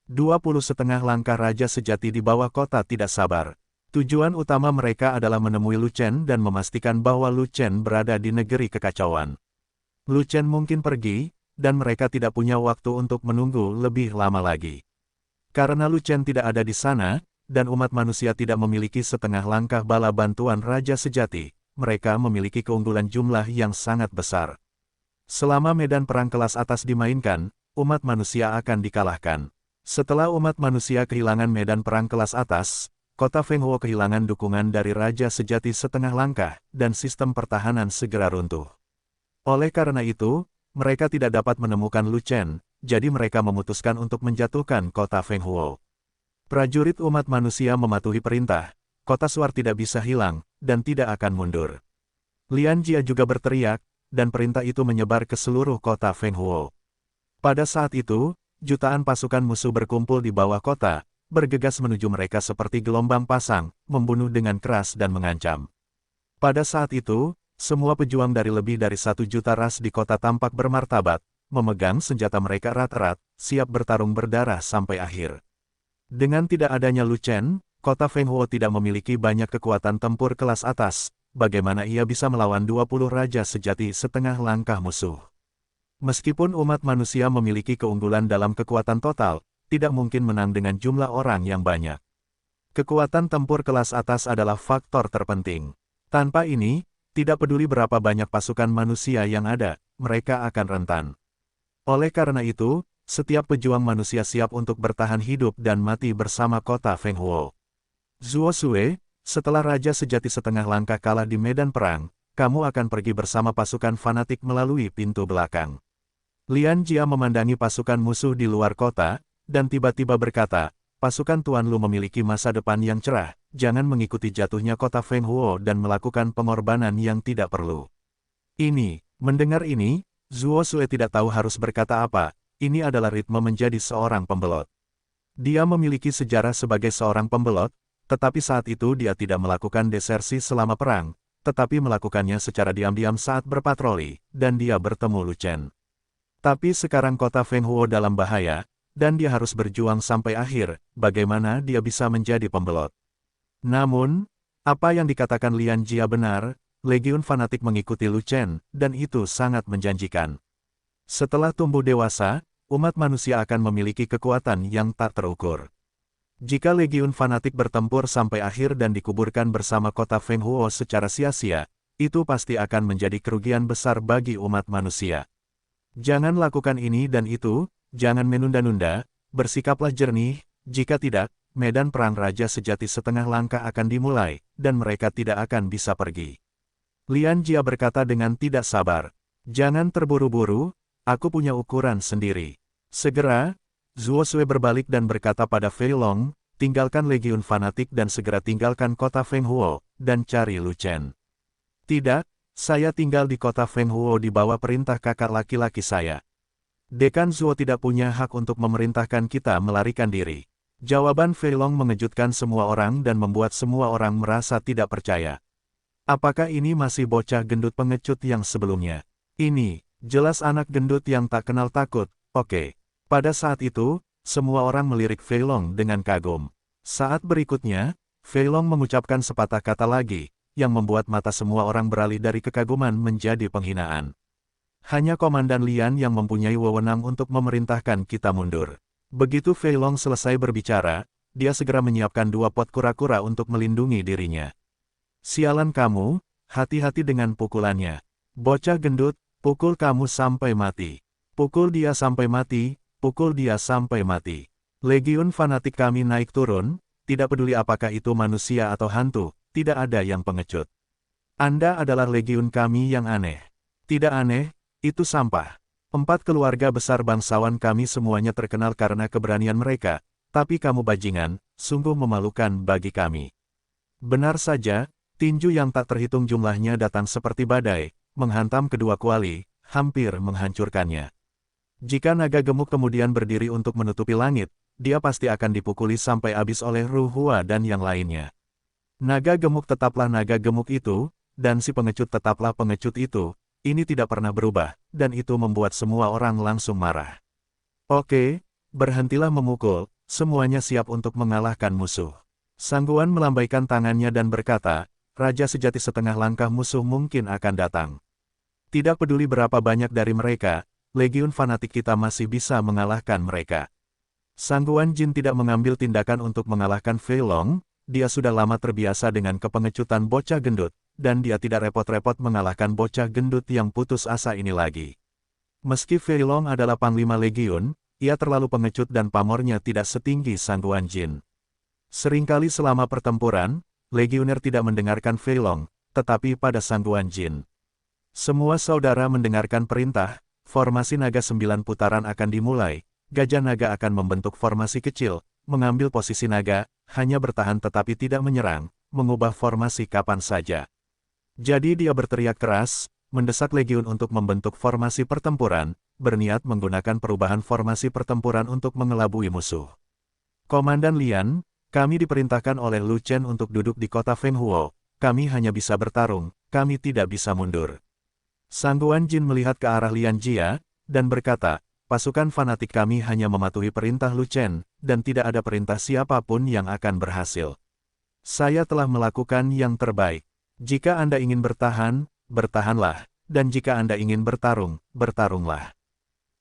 20 setengah langkah raja sejati di bawah kota tidak sabar. Tujuan utama mereka adalah menemui Lu Chen dan memastikan bahwa Lu Chen berada di negeri kekacauan. Lu Chen mungkin pergi, dan mereka tidak punya waktu untuk menunggu lebih lama lagi. Karena Lu Chen tidak ada di sana, dan umat manusia tidak memiliki setengah langkah bala bantuan raja sejati, mereka memiliki keunggulan jumlah yang sangat besar. Selama medan perang kelas atas dimainkan, umat manusia akan dikalahkan. Setelah umat manusia kehilangan medan perang kelas atas, kota Fenghuo kehilangan dukungan dari raja sejati setengah langkah, dan sistem pertahanan segera runtuh. Oleh karena itu, mereka tidak dapat menemukan Lu Chen, jadi mereka memutuskan untuk menjatuhkan kota Fenghuo. Prajurit umat manusia mematuhi perintah, kota Suar tidak bisa hilang, dan tidak akan mundur. Lian Jia juga berteriak, dan perintah itu menyebar ke seluruh kota Fenghuo. Pada saat itu, jutaan pasukan musuh berkumpul di bawah kota, bergegas menuju mereka seperti gelombang pasang, membunuh dengan keras dan mengancam. Pada saat itu, semua pejuang dari lebih dari 1 juta ras di kota tampak bermartabat, memegang senjata mereka erat-erat, siap bertarung berdarah sampai akhir. Dengan tidak adanya Lu Chen, kota Fenghuo tidak memiliki banyak kekuatan tempur kelas atas, bagaimana ia bisa melawan 20 raja sejati setengah langkah musuh. Meskipun umat manusia memiliki keunggulan dalam kekuatan total, tidak mungkin menang dengan jumlah orang yang banyak. Kekuatan tempur kelas atas adalah faktor terpenting. Tanpa ini, tidak peduli berapa banyak pasukan manusia yang ada, mereka akan rentan. Oleh karena itu, Setiap pejuang manusia siap untuk bertahan hidup dan mati bersama kota Fenghuo. Zuo Sue, setelah Raja Sejati setengah langkah kalah di medan perang, kamu akan pergi bersama pasukan fanatik melalui pintu belakang. Lian Jia memandangi pasukan musuh di luar kota, dan tiba-tiba berkata, pasukan Tuan Lu memiliki masa depan yang cerah, jangan mengikuti jatuhnya kota Fenghuo dan melakukan pengorbanan yang tidak perlu. Mendengar ini, Zuo Sue tidak tahu harus berkata apa, ini adalah ritme menjadi seorang pembelot. Dia memiliki sejarah sebagai seorang pembelot, tetapi saat itu dia tidak melakukan desersi selama perang, tetapi melakukannya secara diam-diam saat berpatroli, dan dia bertemu Lu Chen. Tapi sekarang kota Fenghuo dalam bahaya, dan dia harus berjuang sampai akhir, bagaimana dia bisa menjadi pembelot. Namun, apa yang dikatakan Lian Jia benar, legiun fanatik mengikuti Lu Chen, dan itu sangat menjanjikan. Setelah tumbuh dewasa, umat manusia akan memiliki kekuatan yang tak terukur. Jika legiun fanatik bertempur sampai akhir dan dikuburkan bersama kota Fenghuo secara sia-sia, itu pasti akan menjadi kerugian besar bagi umat manusia. Jangan lakukan ini dan itu, jangan menunda-nunda, bersikaplah jernih, jika tidak, medan perang Raja Sejati setengah langkah akan dimulai, dan mereka tidak akan bisa pergi. Lian Jia berkata dengan tidak sabar, jangan terburu-buru, aku punya ukuran sendiri. Segera, Zuo Sue berbalik dan berkata pada Fei Long, tinggalkan legiun fanatik dan segera tinggalkan kota Fenghuo, dan cari Lu Chen. Tidak, saya tinggal di kota Fenghuo di bawah perintah kakak laki-laki saya. Dekan Zuo tidak punya hak untuk memerintahkan kita melarikan diri. Jawaban Fei Long mengejutkan semua orang dan membuat semua orang merasa tidak percaya. Apakah ini masih bocah gendut pengecut yang sebelumnya? Ini, jelas anak gendut yang tak kenal takut, oke. Pada saat itu, semua orang melirik Fei Long dengan kagum. Saat berikutnya, Fei Long mengucapkan sepatah kata lagi, yang membuat mata semua orang beralih dari kekaguman menjadi penghinaan. Hanya Komandan Lian yang mempunyai wewenang untuk memerintahkan kita mundur. Begitu Fei Long selesai berbicara, dia segera menyiapkan 2 pot kura-kura untuk melindungi dirinya. Sialan kamu, hati-hati dengan pukulannya. Bocah gendut, pukul kamu sampai mati. Pukul dia sampai mati. Pukul dia sampai mati. Legiun fanatik kami naik turun, tidak peduli apakah itu manusia atau hantu, tidak ada yang pengecut. Anda adalah legiun kami yang aneh. Tidak aneh, itu sampah. 4 keluarga besar bangsawan kami semuanya terkenal karena keberanian mereka, tapi kamu bajingan, sungguh memalukan bagi kami. Benar saja, tinju yang tak terhitung jumlahnya datang seperti badai, menghantam kedua kuali, hampir menghancurkannya. Jika naga gemuk kemudian berdiri untuk menutupi langit, dia pasti akan dipukuli sampai habis oleh Ru Hua dan yang lainnya. Naga gemuk tetaplah naga gemuk itu, dan si pengecut tetaplah pengecut itu, ini tidak pernah berubah, dan itu membuat semua orang langsung marah. Oke, berhentilah memukul, semuanya siap untuk mengalahkan musuh. Sangguan melambaikan tangannya dan berkata, Raja Sejati setengah langkah musuh mungkin akan datang. Tidak peduli berapa banyak dari mereka, legiun fanatik kita masih bisa mengalahkan mereka. Sangguan Jin tidak mengambil tindakan untuk mengalahkan Fei Long, dia sudah lama terbiasa dengan kepengecutan bocah gendut, dan dia tidak repot-repot mengalahkan bocah gendut yang putus asa ini lagi. Meski Fei Long adalah panglima legiun, ia terlalu pengecut dan pamornya tidak setinggi Sangguan Jin. Seringkali selama pertempuran, legioner tidak mendengarkan Fei Long, tetapi pada Sangguan Jin. Semua saudara mendengarkan perintah, formasi naga 9 putaran akan dimulai, gajah naga akan membentuk formasi kecil, mengambil posisi naga, hanya bertahan tetapi tidak menyerang, mengubah formasi kapan saja. Jadi dia berteriak keras, mendesak legiun untuk membentuk formasi pertempuran, berniat menggunakan perubahan formasi pertempuran untuk mengelabui musuh. Komandan Lian, kami diperintahkan oleh Lu Chen untuk duduk di kota Fenghuo, kami hanya bisa bertarung, kami tidak bisa mundur. Sangguan Jin melihat ke arah Lian Jia, dan berkata, pasukan fanatik kami hanya mematuhi perintah Lu Chen, dan tidak ada perintah siapapun yang akan berhasil. Saya telah melakukan yang terbaik. Jika Anda ingin bertahan, bertahanlah, dan jika Anda ingin bertarung, bertarunglah.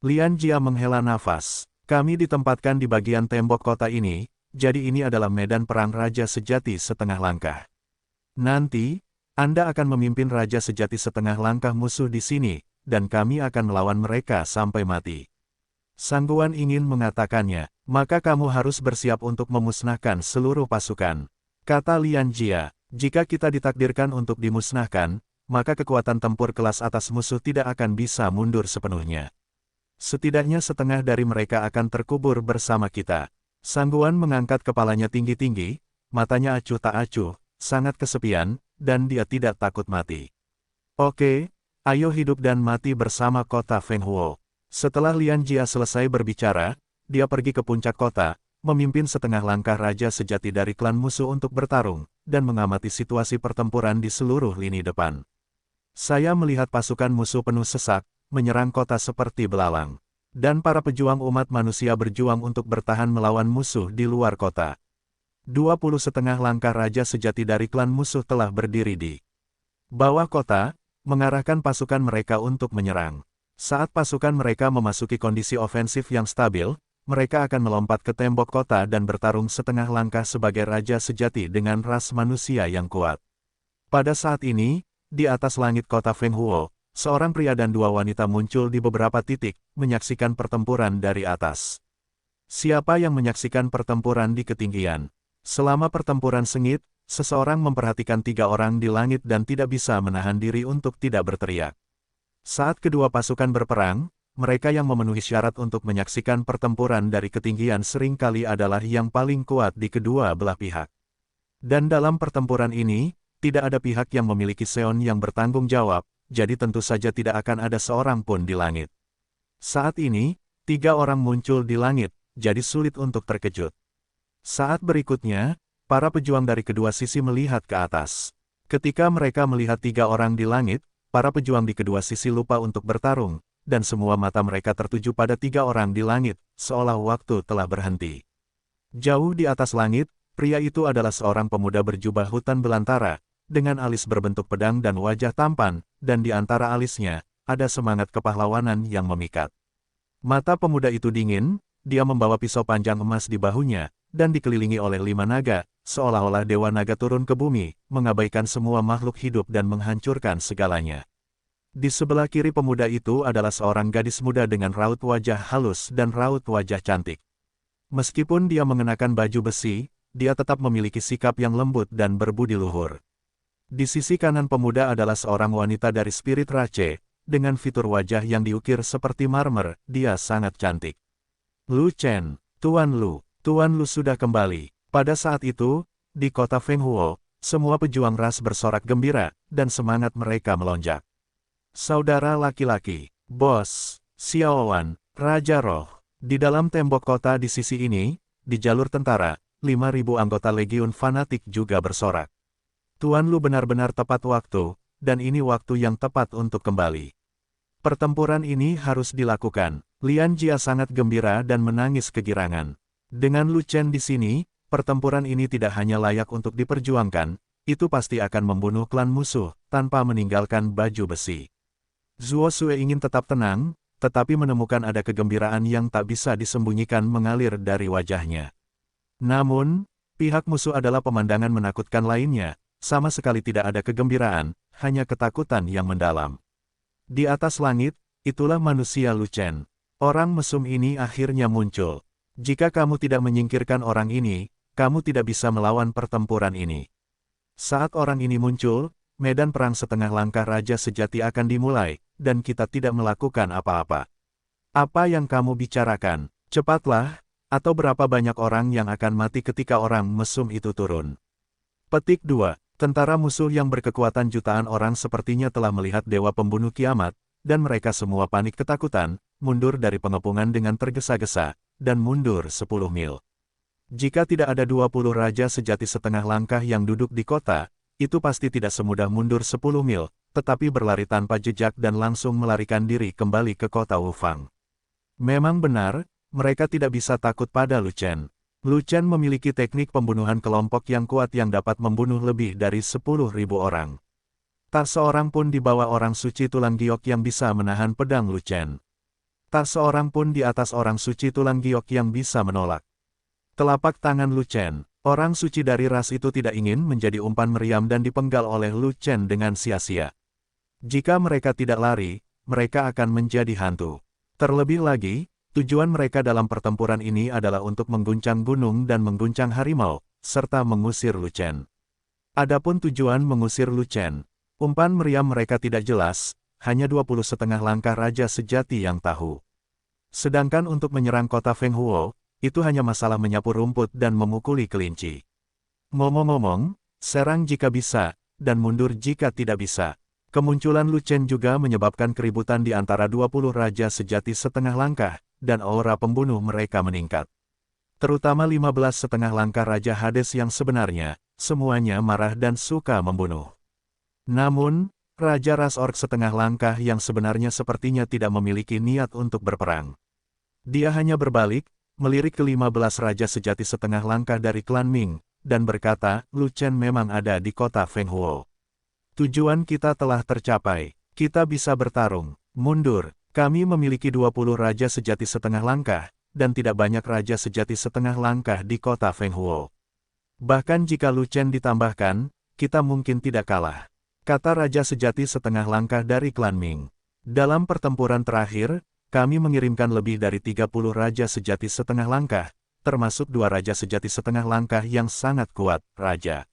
Lian Jia menghela nafas. Kami ditempatkan di bagian tembok kota ini, jadi ini adalah medan perang Raja Sejati setengah langkah. Nanti, Anda akan memimpin Raja Sejati setengah langkah musuh di sini, dan kami akan melawan mereka sampai mati. Sangguan ingin mengatakannya, maka kamu harus bersiap untuk memusnahkan seluruh pasukan. Kata Lian Jia, jika kita ditakdirkan untuk dimusnahkan, maka kekuatan tempur kelas atas musuh tidak akan bisa mundur sepenuhnya. Setidaknya setengah dari mereka akan terkubur bersama kita. Sangguan mengangkat kepalanya tinggi-tinggi, matanya acuh tak acuh, sangat kesepian, dan dia tidak takut mati. Oke, ayo hidup dan mati bersama kota Feng Huo. Setelah Lian Jia selesai berbicara, dia pergi ke puncak kota, memimpin setengah langkah raja sejati dari klan musuh untuk bertarung, dan mengamati situasi pertempuran di seluruh lini depan. Saya melihat pasukan musuh penuh sesak, menyerang kota seperti belalang. Dan para pejuang umat manusia berjuang untuk bertahan melawan musuh di luar kota. 20 setengah langkah raja sejati dari klan musuh telah berdiri di bawah kota, mengarahkan pasukan mereka untuk menyerang. Saat pasukan mereka memasuki kondisi ofensif yang stabil, mereka akan melompat ke tembok kota dan bertarung setengah langkah sebagai raja sejati dengan ras manusia yang kuat. Pada saat ini, di atas langit kota Feng Huo, seorang pria dan dua wanita muncul di beberapa titik, menyaksikan pertempuran dari atas. Siapa yang menyaksikan pertempuran di ketinggian? Selama pertempuran sengit, seseorang memperhatikan 3 orang di langit dan tidak bisa menahan diri untuk tidak berteriak. Saat kedua pasukan berperang, mereka yang memenuhi syarat untuk menyaksikan pertempuran dari ketinggian seringkali adalah yang paling kuat di kedua belah pihak. Dan dalam pertempuran ini, tidak ada pihak yang memiliki Seon yang bertanggung jawab, jadi tentu saja tidak akan ada seorang pun di langit. Saat ini, 3 orang muncul di langit, jadi sulit untuk terkejut. Saat berikutnya, para pejuang dari kedua sisi melihat ke atas. Ketika mereka melihat 3 orang di langit, para pejuang di kedua sisi lupa untuk bertarung, dan semua mata mereka tertuju pada 3 orang di langit, seolah waktu telah berhenti. Jauh di atas langit, pria itu adalah seorang pemuda berjubah hutan belantara, dengan alis berbentuk pedang dan wajah tampan, dan di antara alisnya, ada semangat kepahlawanan yang memikat. Mata pemuda itu dingin, dia membawa pisau panjang emas di bahunya, dan dikelilingi oleh 5 naga, seolah-olah dewa naga turun ke bumi, mengabaikan semua makhluk hidup dan menghancurkan segalanya. Di sebelah kiri pemuda itu adalah seorang gadis muda dengan raut wajah halus dan raut wajah cantik. Meskipun dia mengenakan baju besi, dia tetap memiliki sikap yang lembut dan berbudi luhur. Di sisi kanan pemuda adalah seorang wanita dari spirit Rache, dengan fitur wajah yang diukir seperti marmer, dia sangat cantik. Lu Chen, Tuan Lu sudah kembali. Pada saat itu, di kota Feng Huo, semua pejuang ras bersorak gembira, dan semangat mereka melonjak. Saudara laki-laki, Bos, Xiaowan, Raja Roh, di dalam tembok kota di sisi ini, di jalur tentara, 5.000 anggota legiun fanatik juga bersorak. Tuan Lu benar-benar tepat waktu, dan ini waktu yang tepat untuk kembali. Pertempuran ini harus dilakukan. Lian Jia sangat gembira dan menangis kegirangan. Dengan Lu Chen di sini, pertempuran ini tidak hanya layak untuk diperjuangkan, itu pasti akan membunuh klan musuh, tanpa meninggalkan baju besi. Zuo Sue ingin tetap tenang, tetapi menemukan ada kegembiraan yang tak bisa disembunyikan mengalir dari wajahnya. Namun, pihak musuh adalah pemandangan menakutkan lainnya, sama sekali tidak ada kegembiraan, hanya ketakutan yang mendalam. Di atas langit, itulah manusia Lu Chen. Orang mesum ini akhirnya muncul. Jika kamu tidak menyingkirkan orang ini, kamu tidak bisa melawan pertempuran ini. Saat orang ini muncul, medan perang setengah langkah raja sejati akan dimulai, dan kita tidak melakukan apa-apa. Apa yang kamu bicarakan? Cepatlah, atau berapa banyak orang yang akan mati ketika orang mesum itu turun. Petik 2. Tentara musuh yang berkekuatan jutaan orang sepertinya telah melihat dewa pembunuh kiamat, dan mereka semua panik ketakutan, mundur dari pengepungan dengan tergesa-gesa, dan mundur 10 mil. Jika tidak ada 20 raja sejati setengah langkah yang duduk di kota, itu pasti tidak semudah mundur 10 mil, tetapi berlari tanpa jejak dan langsung melarikan diri kembali ke kota Wufang. Memang benar, mereka tidak bisa takut pada Lu Chen. Lu Chen memiliki teknik pembunuhan kelompok yang kuat yang dapat membunuh lebih dari 10.000 orang. Tak seorang pun di bawah orang suci tulang giok yang bisa menahan pedang Lu Chen. Tak seorang pun di atas orang suci tulang giok yang bisa menolak telapak tangan Lu Chen. Orang suci dari ras itu tidak ingin menjadi umpan meriam dan dipenggal oleh Lu Chen dengan sia-sia. Jika mereka tidak lari, mereka akan menjadi hantu. Terlebih lagi, Tujuan mereka dalam pertempuran ini adalah untuk mengguncang gunung dan mengguncang harimau, serta mengusir Lu Chen. Adapun tujuan mengusir Lu Chen, umpan meriam mereka tidak jelas, hanya 20 setengah langkah raja sejati yang tahu. Sedangkan untuk menyerang kota Feng Huo, itu hanya masalah menyapu rumput dan memukuli kelinci. Ngomong-ngomong, serang jika bisa, dan mundur jika tidak bisa. Kemunculan Lu Chen juga menyebabkan keributan di antara 20 raja sejati setengah langkah, dan aura pembunuh mereka meningkat. Terutama 15 setengah langkah Raja Hades yang sebenarnya, semuanya marah dan suka membunuh. Namun, Raja Ras Orc setengah langkah yang sebenarnya sepertinya tidak memiliki niat untuk berperang. Dia hanya berbalik, melirik ke 15 raja sejati setengah langkah dari klan Ming, dan berkata, Lu Chen memang ada di kota Feng Huo. Tujuan kita telah tercapai, kita bisa bertarung, mundur. Kami memiliki 20 raja sejati setengah langkah, dan tidak banyak raja sejati setengah langkah di kota Feng Huo. Bahkan jika Lu Chen ditambahkan, kita mungkin tidak kalah. Kata raja sejati setengah langkah dari klan Ming. Dalam pertempuran terakhir, kami mengirimkan lebih dari 30 raja sejati setengah langkah, termasuk 2 raja sejati setengah langkah yang sangat kuat, raja.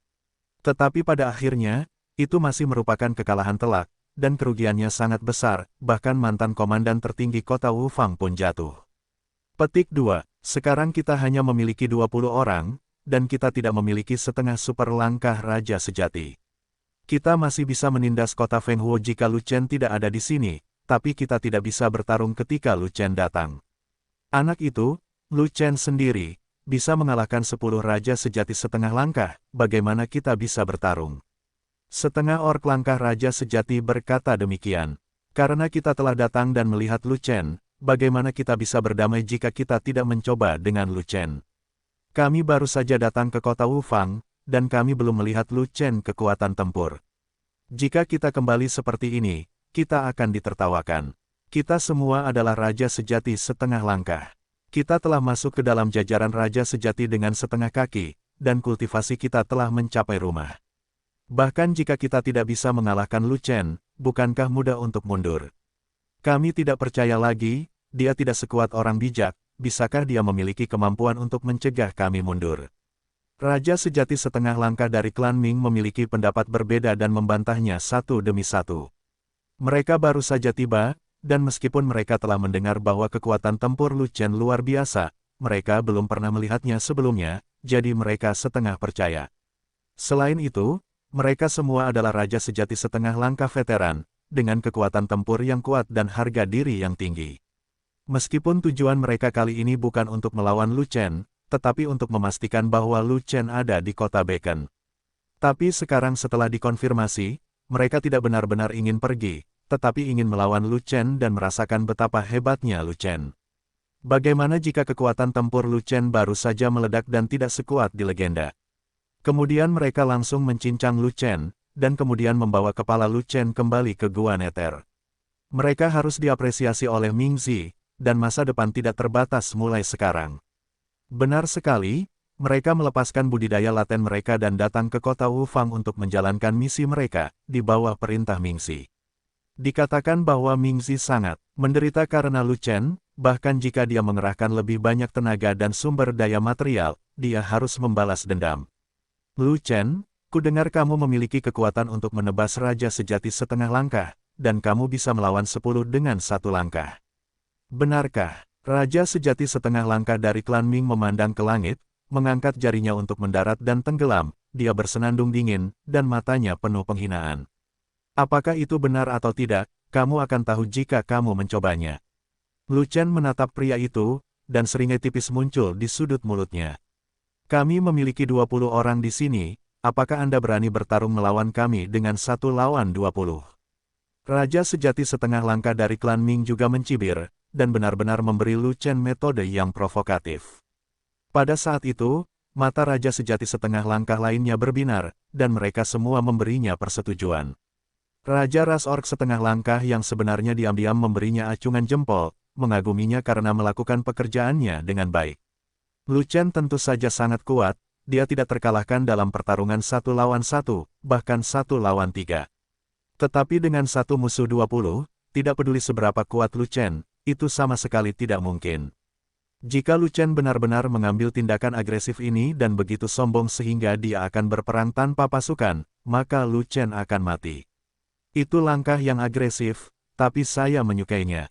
Tetapi pada akhirnya, itu masih merupakan kekalahan telak, dan kerugiannya sangat besar, bahkan mantan komandan tertinggi kota Wufang pun jatuh. Petik 2. Sekarang kita hanya memiliki 20 orang, dan kita tidak memiliki setengah super langkah raja sejati. Kita masih bisa menindas kota Feng Huo jika Lu Chen tidak ada di sini, tapi kita tidak bisa bertarung ketika Lu Chen datang. Anak itu, Lu Chen sendiri, bisa mengalahkan 10 raja sejati setengah langkah, bagaimana kita bisa bertarung? Setengah orc langkah raja sejati berkata demikian. Karena kita telah datang dan melihat Lu Chen, bagaimana kita bisa berdamai jika kita tidak mencoba dengan Lu Chen? Kami baru saja datang ke kota Wufang, dan kami belum melihat Lu Chen kekuatan tempur. Jika kita kembali seperti ini, kita akan ditertawakan. Kita semua adalah raja sejati setengah langkah. Kita telah masuk ke dalam jajaran raja sejati dengan setengah kaki, dan kultivasi kita telah mencapai rumah. Bahkan jika kita tidak bisa mengalahkan Lu Chen, bukankah mudah untuk mundur? Kami tidak percaya lagi, dia tidak sekuat orang bijak, bisakah dia memiliki kemampuan untuk mencegah kami mundur? Raja sejati setengah langkah dari klan Ming memiliki pendapat berbeda dan membantahnya satu demi satu. Mereka baru saja tiba, dan meskipun mereka telah mendengar bahwa kekuatan tempur Lu Chen luar biasa, mereka belum pernah melihatnya sebelumnya, jadi mereka setengah percaya. Selain itu, mereka semua adalah raja sejati setengah langkah veteran, dengan kekuatan tempur yang kuat dan harga diri yang tinggi. Meskipun tujuan mereka kali ini bukan untuk melawan Lu Chen, tetapi untuk memastikan bahwa Lu Chen ada di kota Beacon. Tapi sekarang setelah dikonfirmasi, mereka tidak benar-benar ingin pergi, tetapi ingin melawan Lu Chen dan merasakan betapa hebatnya Lu Chen. Bagaimana jika kekuatan tempur Lu Chen baru saja meledak dan tidak sekuat di legenda? Kemudian mereka langsung mencincang Lu Chen, dan kemudian membawa kepala Lu Chen kembali ke Gua Nether. Mereka harus diapresiasi oleh Ming Zi, dan masa depan tidak terbatas mulai sekarang. Benar sekali, mereka melepaskan budidaya laten mereka dan datang ke kota Wufang untuk menjalankan misi mereka, di bawah perintah Ming Zi. Dikatakan bahwa Ming Zi sangat menderita karena Lu Chen, bahkan jika dia mengerahkan lebih banyak tenaga dan sumber daya material, dia harus membalas dendam. Lu Chen, ku dengar kamu memiliki kekuatan untuk menebas raja sejati setengah langkah, dan kamu bisa melawan 10 dengan 1 langkah. Benarkah? Raja sejati setengah langkah dari klan Ming memandang ke langit, mengangkat jarinya untuk mendarat dan tenggelam, dia bersenandung dingin, dan matanya penuh penghinaan. Apakah itu benar atau tidak, kamu akan tahu jika kamu mencobanya. Lu Chen menatap pria itu, dan seringai tipis muncul di sudut mulutnya. Kami memiliki 20 orang di sini, apakah Anda berani bertarung melawan kami dengan 1 lawan 20? Raja sejati setengah langkah dari klan Ming juga mencibir, dan benar-benar memberi Lu Chen metode yang provokatif. Pada saat itu, mata raja sejati setengah langkah lainnya berbinar, dan mereka semua memberinya persetujuan. Raja ras orc setengah langkah yang sebenarnya diam-diam memberinya acungan jempol, mengaguminya karena melakukan pekerjaannya dengan baik. Lu Chen tentu saja sangat kuat, dia tidak terkalahkan dalam pertarungan 1 lawan 1, bahkan 1 lawan 3. Tetapi dengan 1 musuh 20, tidak peduli seberapa kuat Lu Chen, itu sama sekali tidak mungkin. Jika Lu Chen benar-benar mengambil tindakan agresif ini dan begitu sombong sehingga dia akan berperang tanpa pasukan, maka Lu Chen akan mati. Itu langkah yang agresif, tapi saya menyukainya.